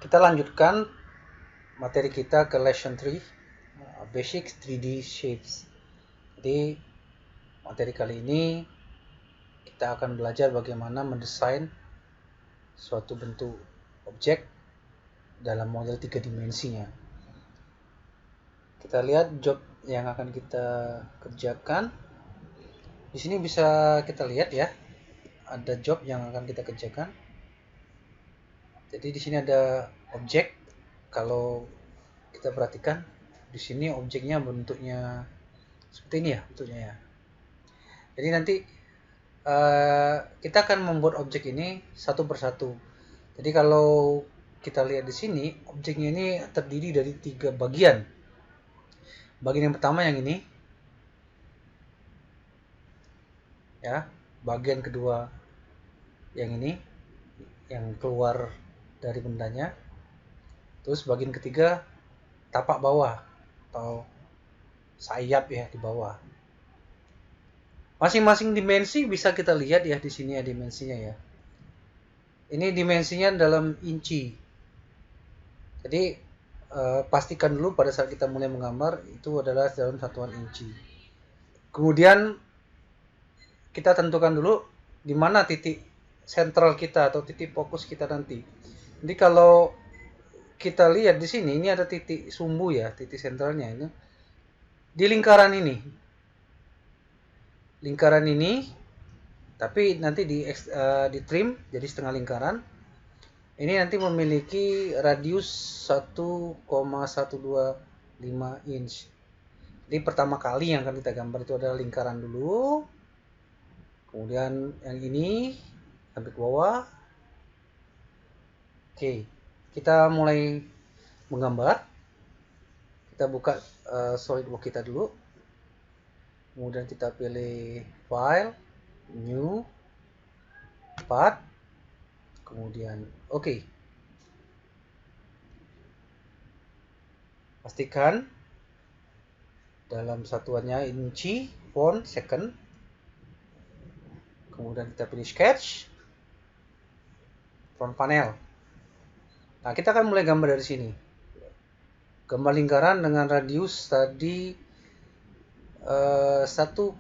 Kita lanjutkan materi kita ke lesson 3, Basic 3D Shapes. Jadi materi kali ini kita akan belajar bagaimana mendesain suatu bentuk objek dalam model 3 dimensinya. Kita lihat job yang akan kita kerjakan. Di sini bisa kita lihat ya, ada job yang akan kita kerjakan. Jadi di sini ada objek. Kalau kita perhatikan di sini objeknya bentuknya seperti ini ya bentuknya ya. Jadi nanti kita akan membuat objek ini satu persatu. Jadi kalau kita lihat di sini objeknya ini terdiri dari 3 bagian. Bagian yang pertama yang ini ya, bagian kedua yang ini yang keluar dari bendanya, terus bagian ketiga tapak bawah atau sayap ya di bawah. Masing-masing dimensi bisa kita lihat ya di sini ya dimensinya ya. Ini dimensinya dalam inci. Jadi pastikan dulu pada saat kita mulai menggambar itu adalah dalam satuan inci. Kemudian kita tentukan dulu di mana titik sentral kita atau titik fokus kita nanti. Jadi kalau kita lihat di sini ini ada titik sumbu ya, titik sentralnya ini di lingkaran ini. Lingkaran ini tapi nanti di trim jadi setengah lingkaran. Ini nanti memiliki radius 1,125 inch. Jadi pertama kali yang akan kita gambar itu adalah lingkaran dulu. Kemudian yang ini sampai ke bawah. Oke, kita mulai menggambar. Kita buka SolidWorks kita dulu. Kemudian kita pilih File, New, Path, kemudian OK. Pastikan dalam satuannya inci, font, second. Kemudian kita pilih Sketch, front panel. Nah, kita akan mulai gambar dari sini. Gambar lingkaran dengan radius tadi 1,125.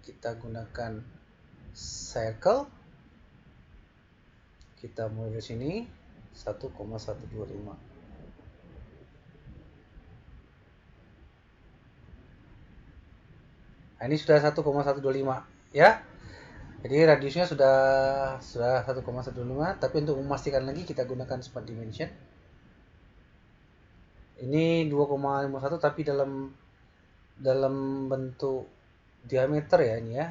Kita gunakan circle. Kita mulai dari sini 1,125. Nah, ini sudah 1,125 ya. Jadi radiusnya sudah 1,125, tapi untuk memastikan lagi kita gunakan smart dimension. Ini 2,51 tapi dalam bentuk diameter ya ini ya.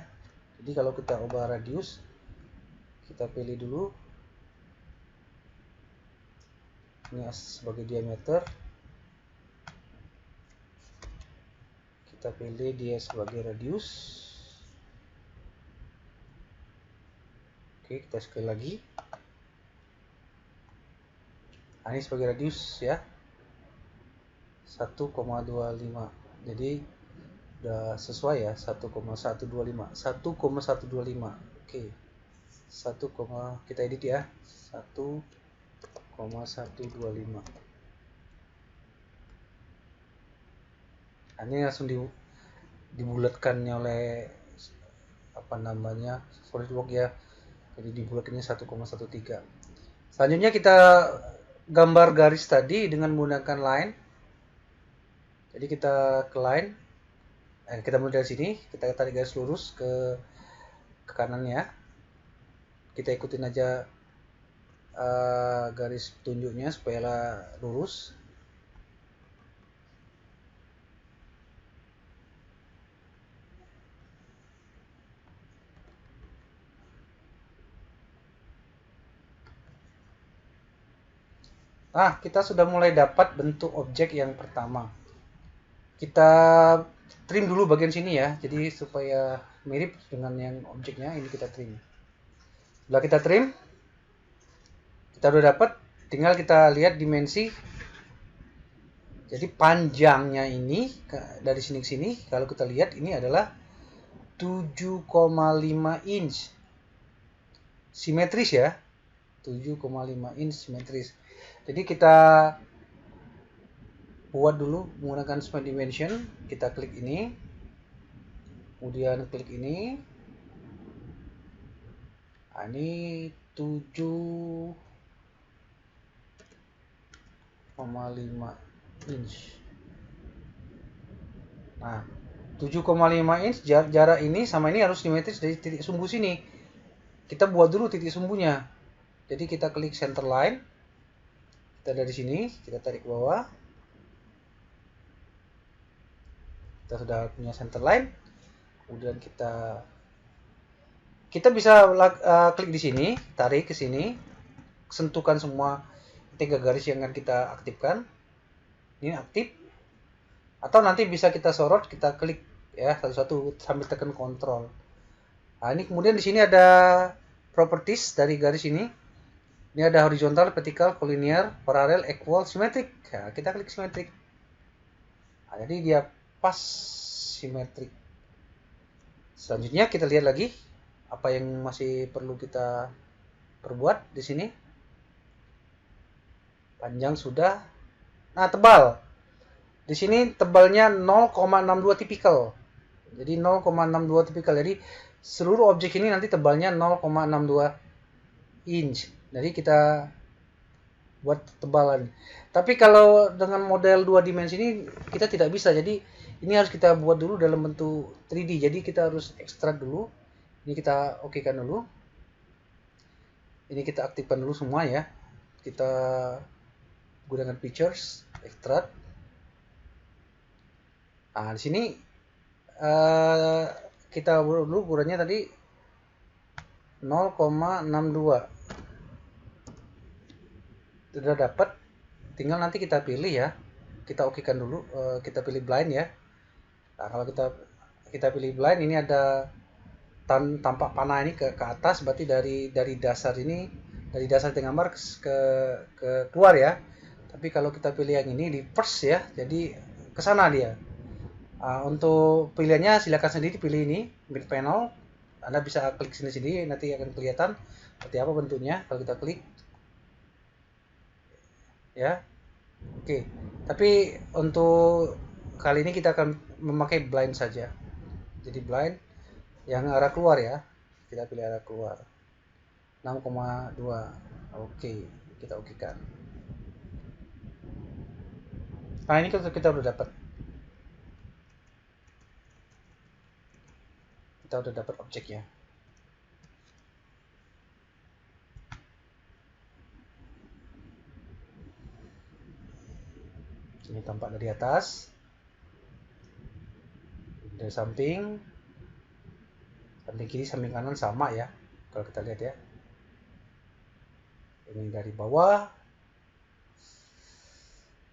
Jadi kalau kita ubah radius, kita pilih dulu ini sebagai diameter, kita pilih dia sebagai radius. Oke, kita sekali lagi. Nah, ini sebagai radius ya 1,25. Jadi udah sesuai ya 1,125. Oke. Kita edit ya. 1,125. Nah, ini langsung dibulatkannya oleh SolidWorks ya. Jadi dibulatkannya 1,13. Selanjutnya kita gambar garis tadi dengan menggunakan line. Jadi kita ke line, kita mulai dari sini, kita tarik garis lurus ke kanannya. Kita ikutin aja garis petunjuknya supaya lurus. Nah, kita sudah mulai dapat bentuk objek yang pertama. Kita trim dulu bagian sini ya, jadi supaya mirip dengan yang objeknya. Ini kita trim. Setelah kita trim, kita udah dapat, tinggal kita lihat dimensi. Jadi panjangnya ini dari sini ke sini, kalau kita lihat ini adalah 7,5 inch. Simetris ya. 7,5 inch simetris. Jadi kita buat dulu menggunakan Smart Dimension. Kita klik ini, kemudian klik ini. Nah, ini 7,5 inch. Nah, 7,5 inch jarak ini sama ini harus simetris dari titik sumbu sini. Kita buat dulu titik sumbunya. Jadi kita klik center line. Kita dari sini, kita tarik ke bawah. Kita sudah punya center line. Kemudian kita bisa klik di sini, tarik ke sini, sentuhkan semua 3 garis yang akan kita aktifkan. Ini aktif. Atau nanti bisa kita sorot, kita klik ya satu-satu sambil tekan kontrol. Nah, ini kemudian di sini ada properties dari garis ini. Ini ada horizontal, vertical, collinear, parallel, equal, symmetric. Nah, kita klik symmetric. Nah, jadi dia pas symmetric. Selanjutnya kita lihat lagi apa yang masih perlu kita perbuat di sini. Panjang sudah. Nah, tebal. Di sini tebalnya 0,62 tipikal. Jadi 0,62 tipikal. Jadi seluruh objek ini nanti tebalnya 0,62 inch. Jadi kita buat tebalan. Tapi kalau dengan model 2 dimensi ini kita tidak bisa. Jadi ini harus kita buat dulu dalam bentuk 3D. Jadi kita harus ekstrak dulu. Ini kita okekan dulu. Ini kita aktifkan dulu semua ya. Kita gunakan features, extract. Nah, di sini kita dulu ukurannya tadi 0,62. Sudah dapat, tinggal nanti kita pilih ya. Kita okekan dulu, kita pilih blind ya. Nah, kalau kita pilih blind, ini ada tampak panah ini ke atas, berarti dari dasar ini, dari dasar gambar ke keluar ya. Tapi kalau kita pilih yang ini reverse ya, jadi ke sana dia. Untuk pilihannya silakan sendiri pilih ini mid panel. Anda bisa klik sini nanti akan kelihatan seperti apa bentuknya kalau kita klik ya. Oke, tapi untuk kali ini kita akan memakai blind saja. Jadi blind yang arah keluar ya, kita pilih arah keluar 6,2. Oke, kita okekan. Nah, ini kita udah dapat. Kita udah dapat objeknya. Ini tampak dari atas, dari samping kiri, samping kanan sama ya. Kalau kita lihat ya, ini dari bawah,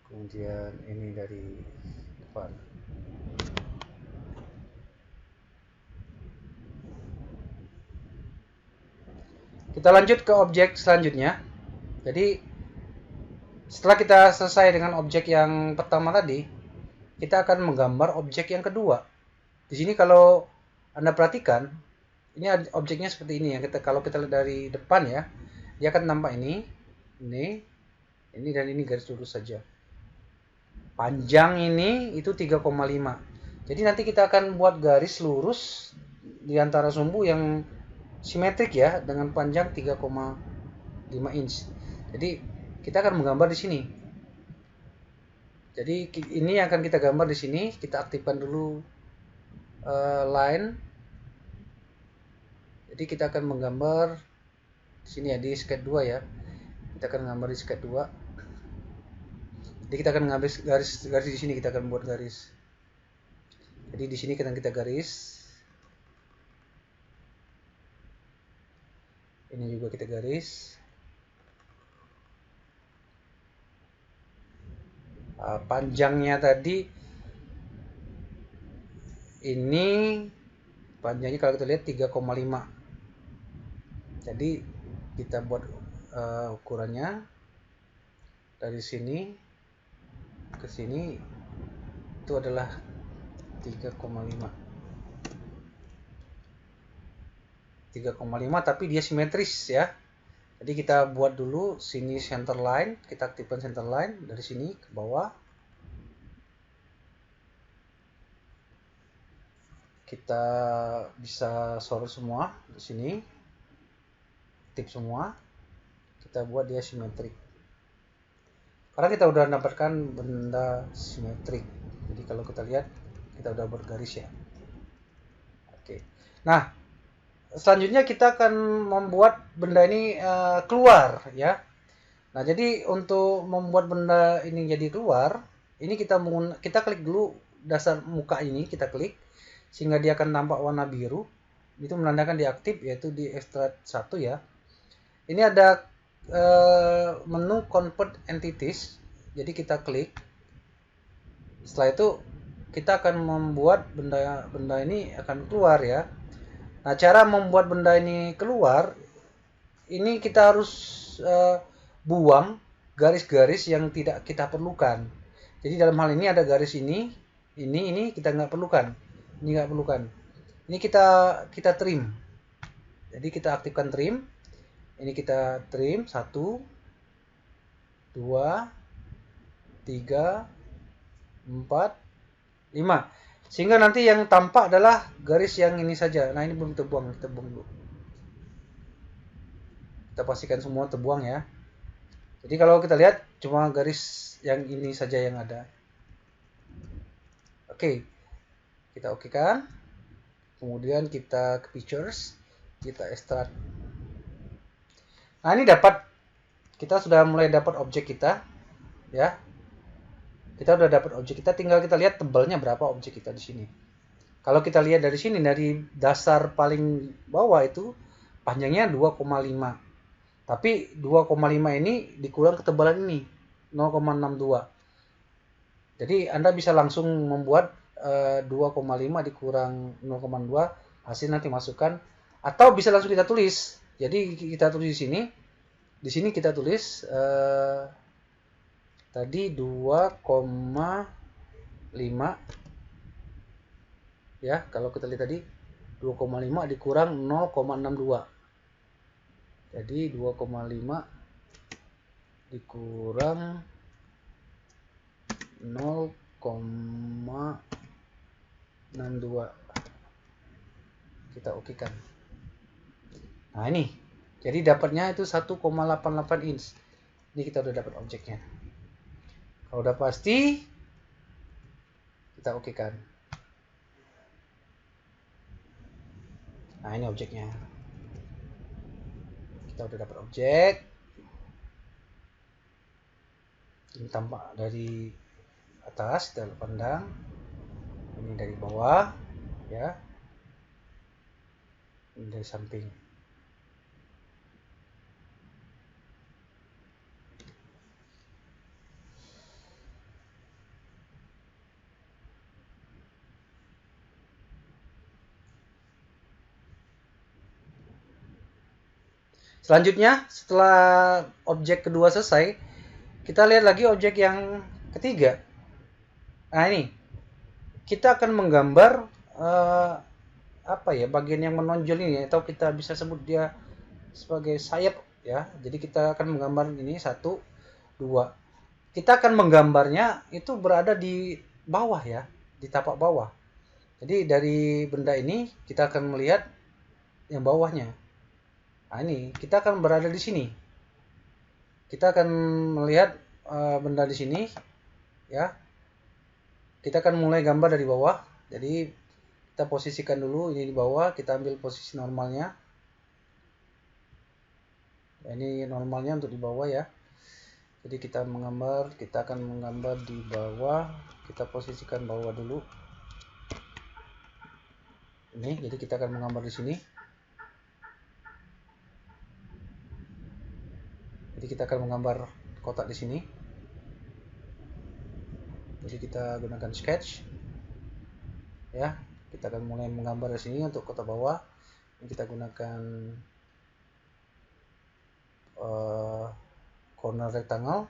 kemudian ini dari depan. Kita lanjut ke objek selanjutnya. Jadi setelah kita selesai dengan objek yang pertama tadi, kita akan menggambar objek yang kedua. Di sini kalau Anda perhatikan, ini objeknya seperti ini ya. Kalau kita lihat dari depan ya, dia akan nampak ini dan ini garis lurus saja. Panjang ini itu 3,5. Jadi nanti kita akan buat garis lurus di antara sumbu yang simetrik ya, dengan panjang 3,5 inch. Jadi kita akan menggambar di sini. Jadi ini akan kita gambar di sini. Kita aktifkan dulu line. Jadi kita akan menggambar di sini ya, di sketch 2 ya. Kita akan gambar di sketch 2. Jadi kita akan ngambil garis di sini, kita akan buat garis. Jadi di sini kita garis. Ini juga kita garis. Panjangnya tadi ini panjangnya kalau kita lihat 3,5. Jadi kita buat ukurannya dari sini ke sini itu adalah 3,5 tapi dia simetris ya. Jadi kita buat dulu sini center line, kita aktifkan center line dari sini ke bawah. Kita bisa sort semua di sini, aktif semua. Kita buat dia simetrik. Karena kita udah dapatkan benda simetrik. Jadi kalau kita lihat, kita udah bergaris ya. Oke. Nah, selanjutnya kita akan membuat benda ini keluar ya. Nah, jadi untuk membuat benda ini jadi keluar, ini kita klik dulu dasar muka ini, kita klik sehingga dia akan nampak warna biru. Itu menandakan dia aktif, yaitu di extract 1 ya. Ini ada menu convert entities. Jadi kita klik. Setelah itu kita akan membuat benda ini akan keluar ya. Nah, cara membuat benda ini keluar, ini kita harus buang garis-garis yang tidak kita perlukan. Jadi dalam hal ini ada garis ini kita nggak perlukan. Ini nggak perlukan. Ini kita trim. Jadi kita aktifkan trim. Ini kita trim 1, 2, 3, 4, 5. Sehingga nanti yang tampak adalah garis yang ini saja. Nah, ini belum terbuang, kita buang dulu. Kita pastikan semua terbuang ya. Jadi kalau kita lihat cuma garis yang ini saja yang ada. Oke. Kita okekan. Kemudian kita ke pictures, kita extract. Nah, ini kita sudah mulai dapat objek kita ya. Kita udah dapat objek kita, tinggal kita lihat tebalnya berapa objek kita di sini. Kalau kita lihat dari sini, dari dasar paling bawah itu panjangnya 2,5. Tapi 2,5 ini dikurang ketebalan ini 0,62. Jadi Anda bisa langsung membuat 2,5 dikurang 0,2, hasil nanti masukkan, atau bisa langsung kita tulis. Jadi kita tulis di sini. Di sini kita tulis tadi 2,5 ya. Kalau kita lihat tadi 2,5 dikurang 0,62. Jadi 2,5 dikurang 0,62. Kita okekan. Nah, ini. Jadi dapatnya itu 1,88 inch. Ini kita udah dapat objeknya. Kalau udah pasti, kita okekan. Nah, ini objeknya. Kita udah dapat objek. Ini tampak dari atas, kita pandang. Ini dari bawah, ya. Ini dari samping. Selanjutnya, setelah objek kedua selesai, kita lihat lagi objek yang ketiga. Nah, ini kita akan menggambar bagian yang menonjol ini, atau kita bisa sebut dia sebagai sayap ya. Jadi kita akan menggambar ini 1, 2. Kita akan menggambarnya itu berada di bawah ya, di tapak bawah. Jadi dari benda ini kita akan melihat yang bawahnya. Nah, ini kita akan berada di sini. Kita akan melihat benda di sini ya. Kita akan mulai gambar dari bawah. Jadi kita posisikan dulu ini di bawah, kita ambil posisi normalnya. Ini normalnya untuk di bawah ya. Jadi kita akan menggambar di bawah. Kita posisikan bawah dulu. Ini, jadi kita akan menggambar di sini. Jadi kita akan menggambar kotak di sini. Jadi kita gunakan sketch. Ya, kita akan mulai menggambar di sini untuk kotak bawah. Ini kita gunakan corner rectangle.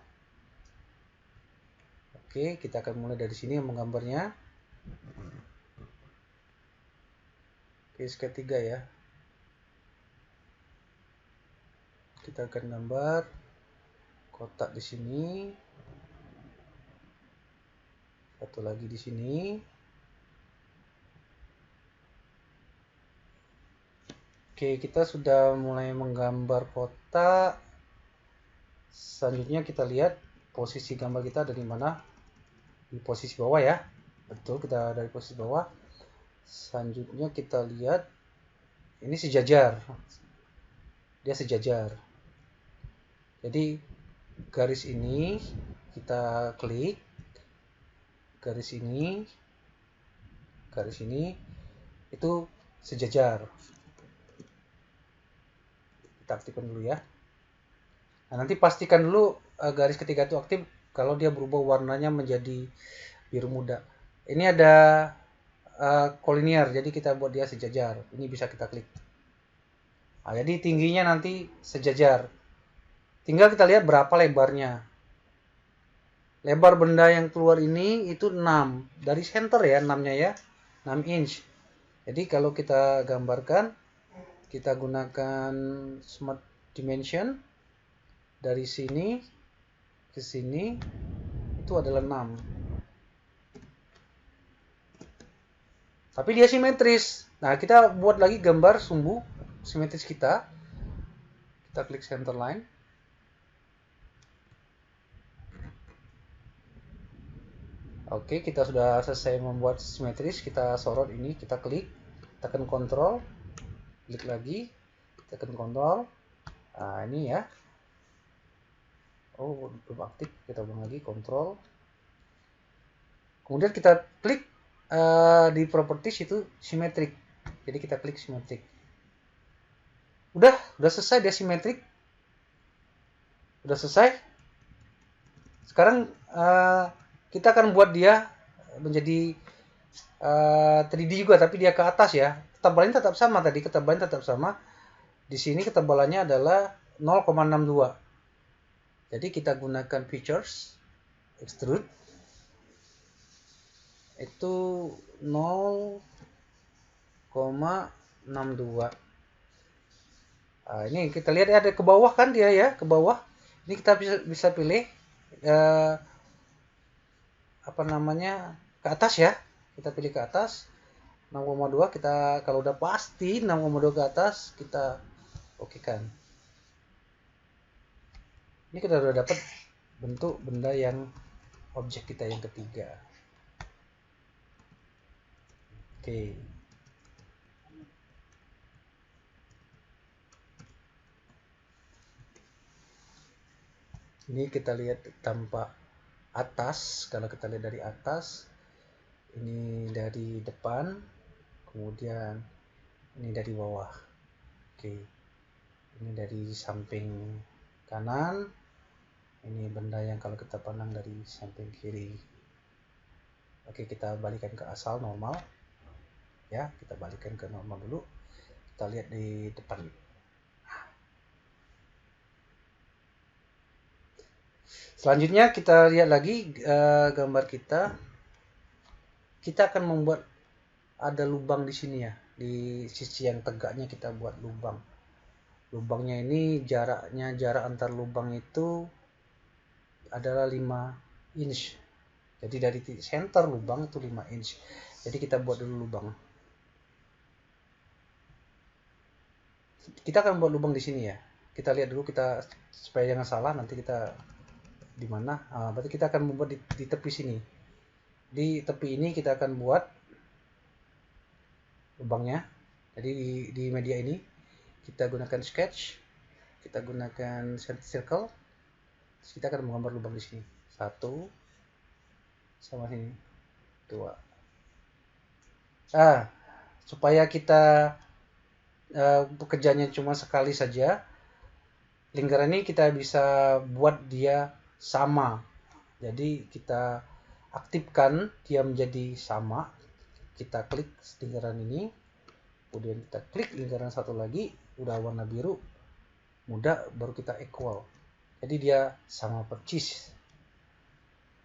Oke, kita akan mulai dari sini menggambarnya. Oke, sketch 3 ya. kita akan gambar kotak di sini, satu lagi di sini. Oke, kita sudah mulai menggambar kotak. Selanjutnya kita lihat posisi gambar kita ada di mana. Di posisi bawah ya. Betul, kita dari posisi bawah. Selanjutnya kita lihat ini sejajar. Dia sejajar. Jadi garis ini kita klik. Garis ini itu sejajar. Kita aktifkan dulu ya. Nah, nanti pastikan dulu garis ketiga itu aktif kalau dia berubah warnanya menjadi biru muda. Ini ada kolinier, jadi kita buat dia sejajar. Ini bisa kita klik. Nah, jadi tingginya nanti sejajar. Tinggal kita lihat berapa lebarnya. Lebar benda yang keluar ini itu 6. Dari center ya, 6-nya ya. 6 inch. Jadi kalau kita gambarkan, kita gunakan Smart Dimension. Dari sini ke sini itu adalah 6. Tapi dia simetris. Nah, kita buat lagi gambar sumbu simetris kita. Kita klik center line. Oke, kita sudah selesai membuat simetris. Kita sorot ini, kita klik, tekan kontrol, klik lagi, tekan kontrol. Nah, ini ya. Oh, belum aktif, kita ulang lagi, kontrol. Kemudian kita klik di properties itu simetrik. Jadi kita klik simetrik. Udah selesai dia simetrik. Udah selesai. Sekarang kita akan buat dia menjadi 3D juga, tapi dia ke atas ya. Ketebalannya tetap sama tadi, ketebalannya tetap sama. Di sini ketebalannya adalah 0,62. Jadi kita gunakan features, extrude, itu 0,62. Nah, ini kita lihat ya, ada ke bawah kan dia ya, ke bawah. Ini kita bisa pilih apa namanya, ke atas ya. Kita pilih ke atas 6,2. Kita kalau udah pasti 6,2 ke atas kita oke kan. Ini kita udah dapat bentuk benda yang objek kita yang ketiga. Oke. Ini kita lihat tampak atas. Kalau kita lihat dari atas, ini dari depan, kemudian ini dari bawah. Oke. Ini dari samping kanan. Ini benda yang kalau kita pandang dari samping kiri. Oke, kita balikan ke asal normal. Ya, kita balikan ke normal dulu. Kita lihat di depan. Selanjutnya kita lihat lagi gambar kita. Kita akan membuat ada lubang di sini ya. Di sisi yang tegaknya kita buat lubang. Lubangnya ini jarak antar lubang itu adalah 5 inch. Jadi dari center lubang itu 5 inch. Jadi kita buat dulu lubang. Kita akan buat lubang di sini ya. Kita lihat dulu, kita supaya jangan salah nanti kita di mana. Berarti kita akan membuat di tepi sini. Di tepi ini kita akan buat lubangnya. Jadi di media ini kita gunakan sketch. Kita gunakan circle. Terus kita akan menggambar lubang di sini. 1 sama sini 2. Supaya kita pekerjaannya cuma sekali saja, lingkaran ini kita bisa buat dia sama. Jadi kita aktifkan dia menjadi sama. Kita klik lingkaran ini, kemudian kita klik lingkaran satu lagi, udah warna biru, muda, baru kita equal. Jadi dia sama persis.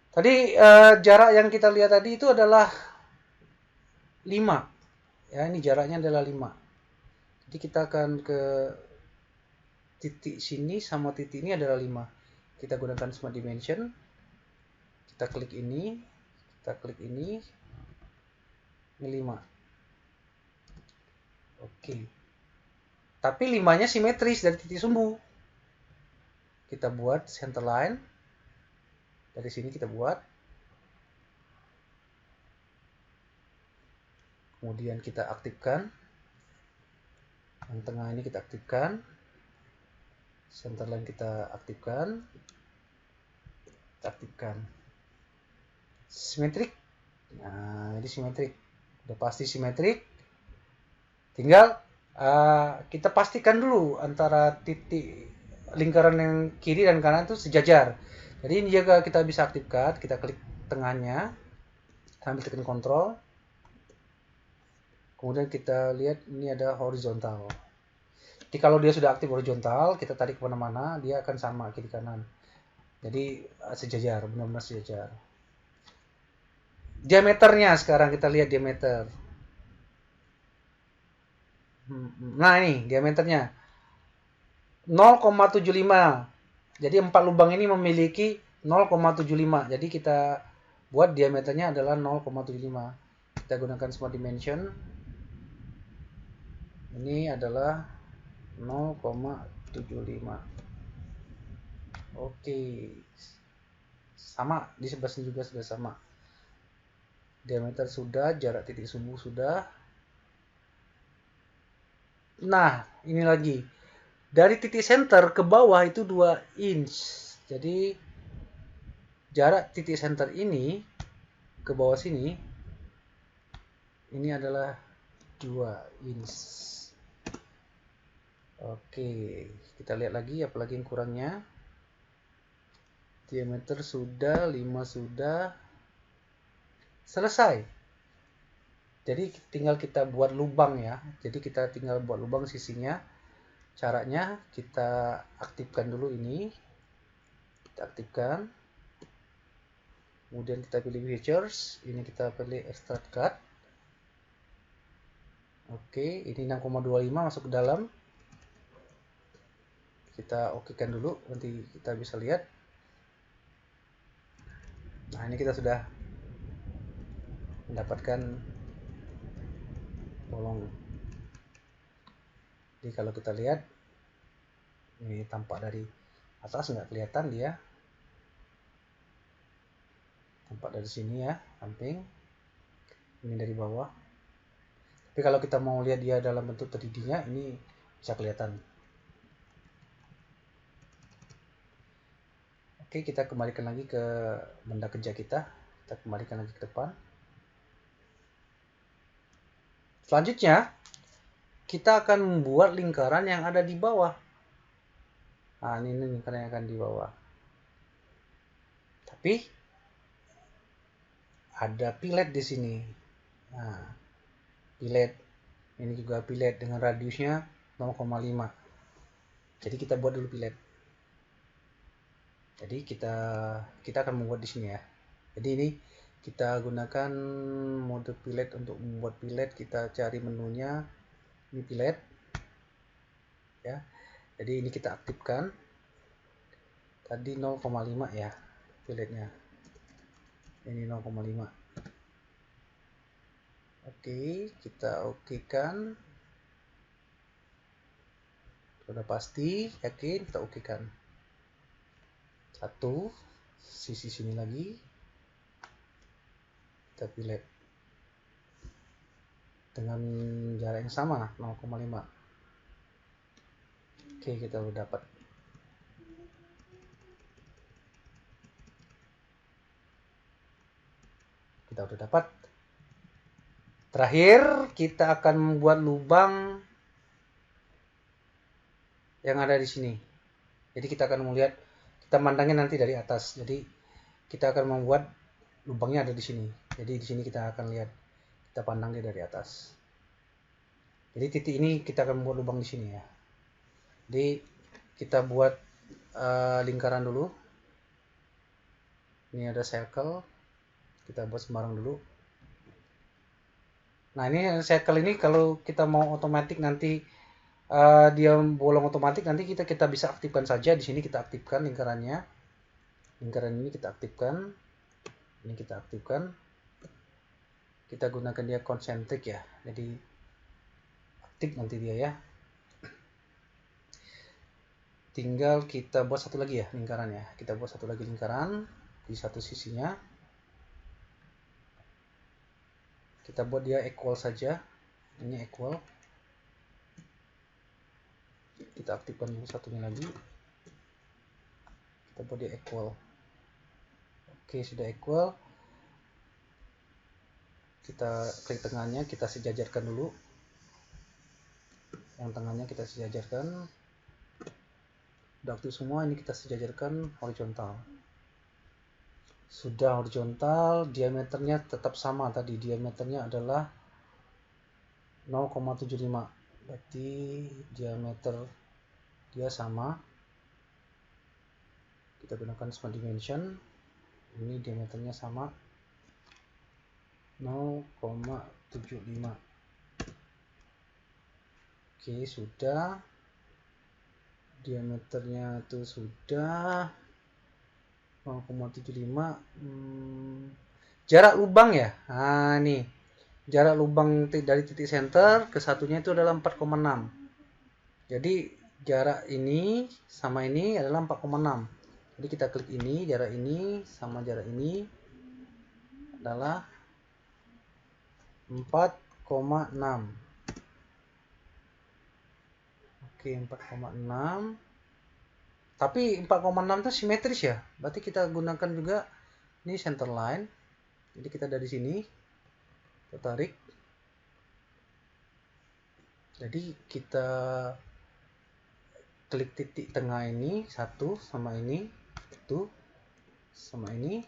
Tadi jarak yang kita lihat tadi itu adalah 5. Ya, ini jaraknya adalah 5. Jadi kita akan ke titik sini sama titik ini adalah 5. Kita gunakan Smart Dimension. Kita klik ini. Ini 5. Oke. Tapi 5-nya simetris dari titik sumbu. Kita buat center line. Dari sini kita buat. Kemudian kita aktifkan. Yang tengah ini kita aktifkan. Center line kita aktifkan. Kita aktifkan. Simetrik. Nah, jadi simetrik. Udah pasti simetrik. Tinggal kita pastikan dulu antara titik lingkaran yang kiri dan kanan itu sejajar. Jadi ini juga kita bisa aktifkan. Kita klik tengahnya sambil tekan kontrol. Kemudian kita lihat ini ada horizontal. Jadi kalau dia sudah aktif horizontal, kita tarik kemana-mana, dia akan sama kiri kanan. Jadi sejajar, benar-benar sejajar. Diameternya sekarang kita lihat diameter. Nah ini diameternya 0,75. Jadi 4 lubang ini memiliki 0,75. Jadi kita buat diameternya adalah 0,75. Kita gunakan Smart Dimension. Ini adalah 0,75. Oke. Sama, di sebelah sini juga sudah sama. Diameter sudah, jarak titik sumbu sudah. Nah, ini lagi. Dari titik center ke bawah itu 2 inch. Jadi jarak titik center ini ke bawah sini ini adalah 2 inch. Oke, kita lihat lagi apalagi yang kurangnya. Diameter sudah, 5 sudah. Selesai. Jadi tinggal kita buat lubang ya. Jadi kita tinggal buat lubang sisinya. Caranya kita aktifkan dulu ini. Kita aktifkan. Kemudian kita pilih features. Ini kita pilih extract cut. Oke, ini 6,25 masuk ke dalam. Kita okekan dulu, nanti kita bisa lihat. Nah, ini kita sudah mendapatkan bolong. Jadi kalau kita lihat, ini tampak dari atas nggak kelihatan dia. Tampak dari sini ya, samping. Ini dari bawah. Tapi kalau kita mau lihat dia dalam bentuk 3D-nya, ini bisa kelihatan. Oke, kita kembalikan lagi ke benda kerja kita. Kita kembalikan lagi ke depan. Selanjutnya, kita akan membuat lingkaran yang ada di bawah. Nah, ini lingkaran yang akan di bawah. Tapi ada pilet di sini. Nah, pilet. Ini juga pilet dengan radiusnya 0,5. Jadi kita buat dulu pilet. Jadi kita akan membuat di sini ya. Jadi ini kita gunakan mode pilet untuk membuat pilet. Kita cari menunya, ini pilet ya. Jadi ini kita aktifkan. Tadi 0,5 ya piletnya. Ini 0,5. Oke, kita okekan. Sudah pasti, yakin, kita okekan. Satu, sisi sini lagi. Kita pilet dengan jarak yang sama 0,5. Oke, kita udah dapat. Kita udah dapat. Terakhir kita akan membuat lubang yang ada di sini. Jadi kita akan melihat, kita mandangnya nanti dari atas. Jadi kita akan membuat lubangnya ada di sini. Jadi di sini kita akan lihat, kita pandangnya dari atas. Jadi titik ini kita akan membuat lubang di sini ya. Jadi kita buat lingkaran dulu. Ini ada circle. Kita buat sembarang dulu. Nah, ini circle ini kalau kita mau otomatis nanti dia bolong otomatis, nanti kita bisa aktifkan saja. Di sini kita aktifkan lingkarannya, lingkaran ini kita aktifkan, ini kita aktifkan, kita gunakan dia konsentrik ya, jadi aktif nanti dia ya. Tinggal kita buat satu lagi ya lingkarannya, kita buat satu lagi lingkaran di satu sisinya, kita buat dia equal saja, ini equal, kita aktifkan dulu satunya lagi, kita buat dia equal. Oke, sudah equal, kita klik tengahnya, kita sejajarkan dulu, yang tengahnya kita sejajarkan. Udah aktif semua, ini kita sejajarkan horizontal. Sudah horizontal, diameternya tetap sama tadi, diameternya adalah 0,75, berarti diameter dia sama, kita gunakan smart dimension, ini diameternya sama 0,75. Oke, sudah, diameternya itu sudah 0,75. Jarak lubang ya, nah ini jarak lubang dari titik center ke satunya itu adalah 4,6. Jadi jarak ini sama ini adalah 4,6. Jadi kita klik ini, jarak ini sama jarak ini adalah 4,6. Oke, 4,6. Tapi 4,6 itu simetris ya. Berarti kita gunakan juga ini center line. Jadi kita dari sini kita tarik. Jadi kita klik titik tengah ini, satu sama ini, itu sama ini.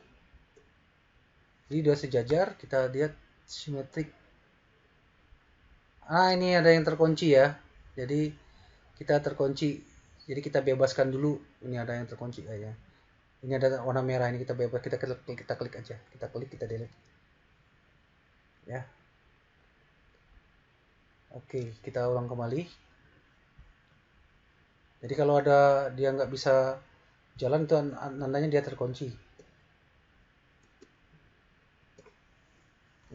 Jadi dua sejajar, kita lihat simetrik. Ah, ini ada yang terkunci ya. Jadi kita terkunci. Jadi kita bebaskan dulu. Ini ada yang terkunci kayaknya. Ini ada warna merah, ini kita bebas, kita klik aja. Kita klik, kita delete. Ya. Oke, kita ulang kembali. Jadi kalau ada dia nggak bisa jalan, itu tandanya dia terkunci.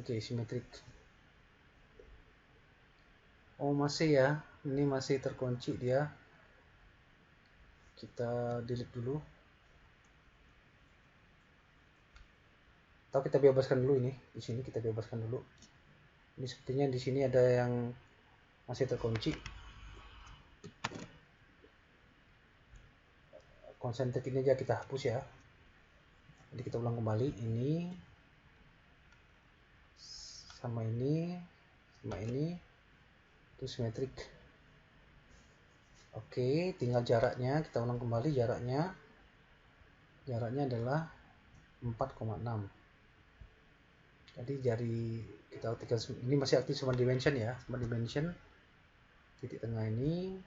Oke, simetrik. Oh, masih ya. Ini masih terkunci dia. Kita delete dulu. Atau kita bebaskan dulu ini. Di sini kita bebaskan dulu. Ini sepertinya di sini ada yang masih terkunci. Konsentrik ini aja kita hapus ya. Jadi kita ulang kembali, ini sama ini sama ini itu simetrik. Oke, tinggal jaraknya, kita ulang kembali, jaraknya adalah 4,6. Jadi dari kita aktifkan, ini masih aktif smart dimension ya, smart dimension. Titik tengah ini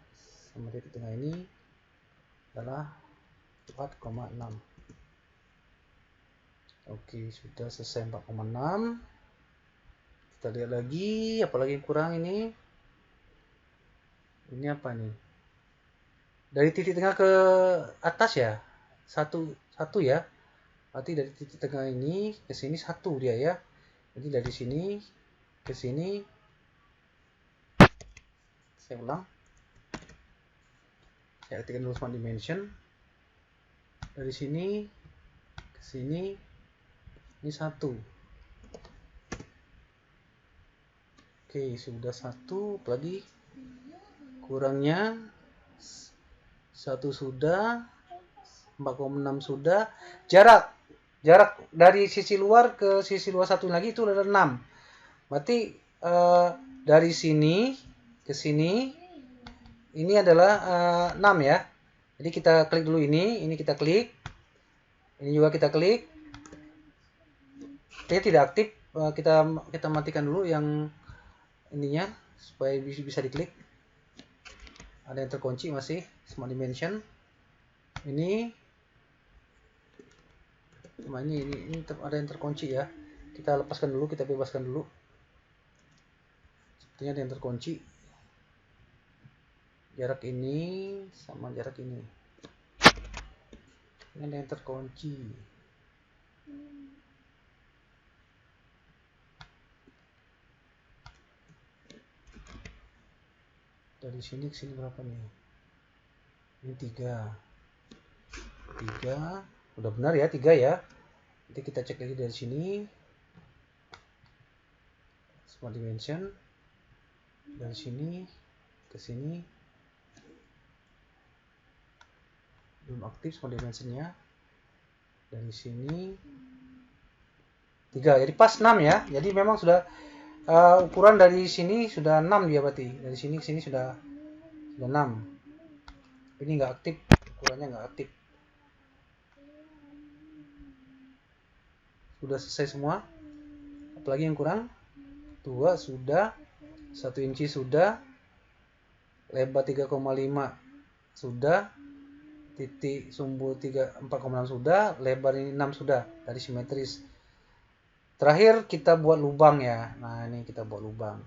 sama titik tengah ini adalah 4,6. Oke, sudah selesai 4,6. Kita lihat lagi, apalagi yang kurang ini. Ini apa nih? Dari titik tengah ke atas ya, satu ya. Berarti dari titik tengah ini ke sini satu dia ya. Jadi dari sini ke sini, saya ulang. Saya aktifkan dulu smart dimension. Dari sini ke sini ini satu. Oke, sudah satu, lagi kurangnya satu sudah, 4,6 sudah. Jarak dari sisi luar ke sisi luar satu lagi itu ada 6. Berarti dari sini ke sini ini adalah 6 ya. Jadi kita klik dulu ini kita klik. Ini juga kita klik. Dia tidak aktif. Kita matikan dulu yang ininya supaya bisa diklik. Ada yang terkunci masih smart dimension. Ini sama ini ada yang terkunci ya. Kita lepaskan dulu, kita bebaskan dulu. Sepertinya ada yang terkunci. jarak ini sama jarak ini. Ini ada yang terkunci. Dari sini ke sini berapa nih? Ini 3. Udah benar ya, 3 ya. Nanti kita cek lagi dari sini. Smart dimension. Dari sini ke sini. Belum aktif smart dimensionnya. Dari sini 3. Jadi pas 6 ya. Jadi memang sudah ukuran dari sini sudah 6 dia berarti. Dari sini ke sini sudah 6. Ini nggak aktif, ukurannya nggak aktif. Sudah selesai semua. Apalagi yang kurang? 2 sudah, 1 inci sudah, lebar 3,5 sudah, titik sumbu 4,6 sudah, lebar ini 6 sudah. Tadi simetris. Terakhir kita buat lubang ya. Nah, ini kita buat lubang.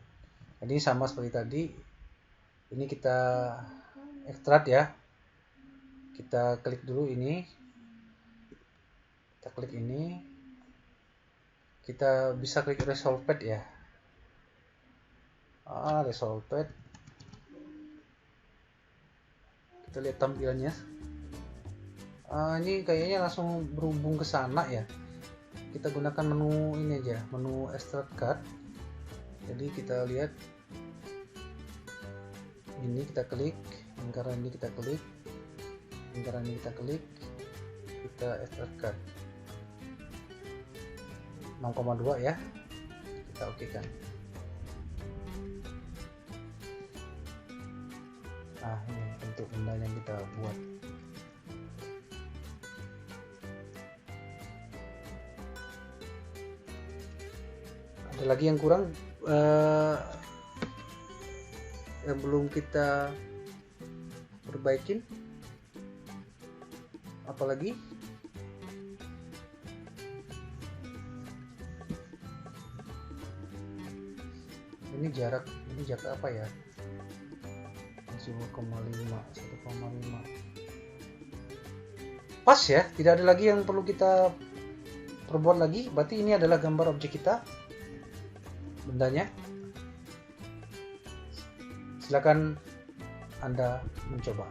Jadi sama seperti tadi. Ini kita ekstrak ya. Kita klik dulu ini. Kita klik ini. Kita bisa klik resolve pad ya. Resolve pad. Kita lihat tampilannya. Ini kayaknya langsung berhubung ke sana ya. Kita gunakan menu ini aja, menu extract card. Jadi kita lihat ini, kita klik, lingkaran ini kita klik, lingkaran ini kita klik, kita extract card 6,2 ya, kita oke kan. Nah, ini bentuk benda yang kita buat. Ada lagi yang kurang yang belum kita perbaikin, apalagi ini jarak apa ya, 1,5 pas ya, tidak ada lagi yang perlu kita perbuat lagi. Berarti ini adalah gambar objek kita, bendanya. Silakan Anda mencoba.